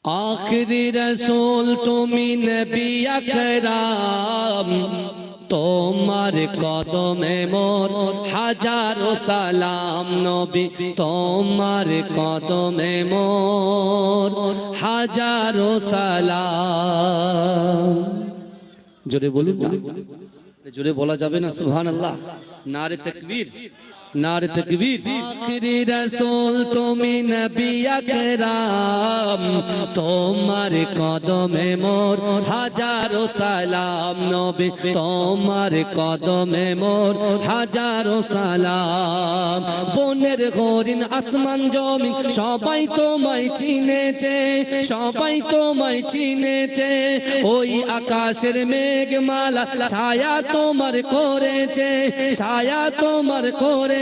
आखिरी रसूल तुमी नबी अकराम তোমার কদমে মোর হাজারো সালাম নবী তোমার কদমে মোর হাজারো সালাম। জোরে বলুন না, জোরে বলা যাবে না সুবহানাল্লাহ। নারে তাকবীর, नारे तकबीर। आखिरी रसूल तुमी नबी अकराम তোমার কদমে মোর হাজারো সালাম নবী তোমার কদমে মোর হাজারো সালাম। বনের হরিণ আসমান জমিন সবাই তোমায় চিনেছে, সবাই তোমায় চিনেছে। ওই আকাশের মেঘমালা ছায়া তোমার করেছে, ছায়া তোমার করে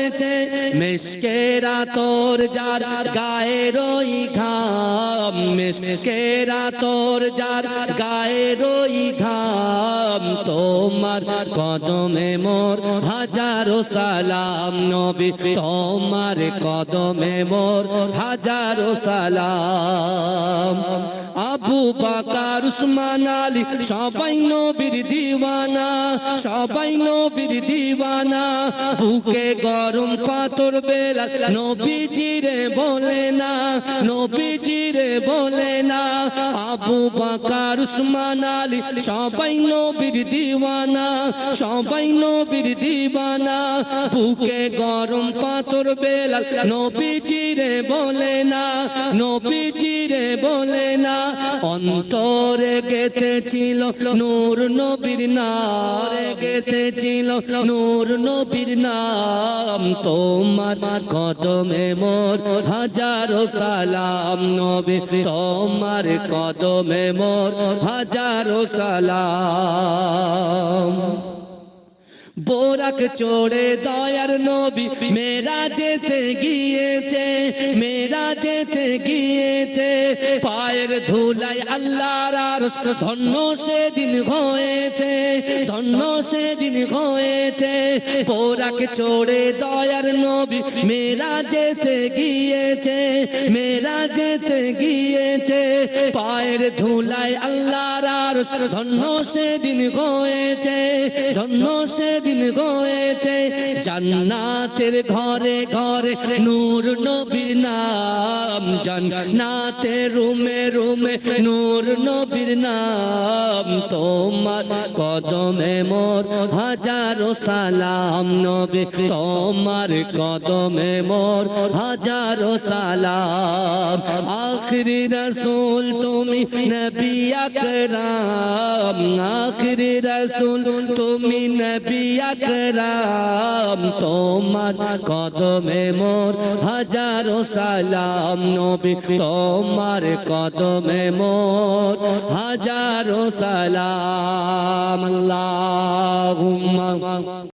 মিশকেরা তোর যার গায়ের ওই ঘাম, মিশকেরা তোর যার গায়ের ওই ঘাম। তোমার কদমে মোর হাজারো সালাম নবী তোমার কদমে মোর হাজারো সালাম। আবু বকর উসমান আলী সবাই নবীর দিওয়ানা, সবাই নবীর দিওয়ানা। বুকে গরম পাথর বেলা নবীজিরে বলে না, নবীজিরে বলে না। আবু বকর উসমান আলী সবাই নবীর দিওয়ানা, সবাই নবীর দিওয়ানা। বুকে গরম পাথর বেলা নবীজিরে বলে না, নবীজিরে বলে না। অন্তরে গেঁথেছিল নূর নবীর নাম, গেঁথেছিল নূর নবীর নাম। তোমার কদমে মোর হাজারো সালাম নবী তোমার কদমে মোর হাজারো সালাম। বোরাক চড়ে দয়ার নবী মেরা যেতে গিয়েছে, মেরা যেতে গিয়েছে। পায়ের ধুলায় আল্লাহর আরশ ধন্য সেদিন হয়েছে, ধন্য সেদিন হয়েছে। বোরাক চড়ে দয়ার নবী মেরা যেতে গিয়েছে, মেরা যেতে গিয়েছে। পায়ের ধুলায় আল্লাহর আরশ ধন্য সেদিন হয়েছে, ধন্য সেদিন হয়েছে। জান্নাতের ঘরে ঘরে নূর নবীর নাম, জান্নাতের রুমে রুমে নূর নবীর নাম। তোমার কদমে মোর হাজারো সালাম নবী তোমার কদমে মোর হাজারো সালাম। আখরি রসুল তুমি নবী আকরাম, আখরি রসুল তুমি নবী আকরাম তোমার কদমে মোর হাজারো সালাম নবী তোমার কদমে মোর হাজারো সালাম। আল্লাহুম্মা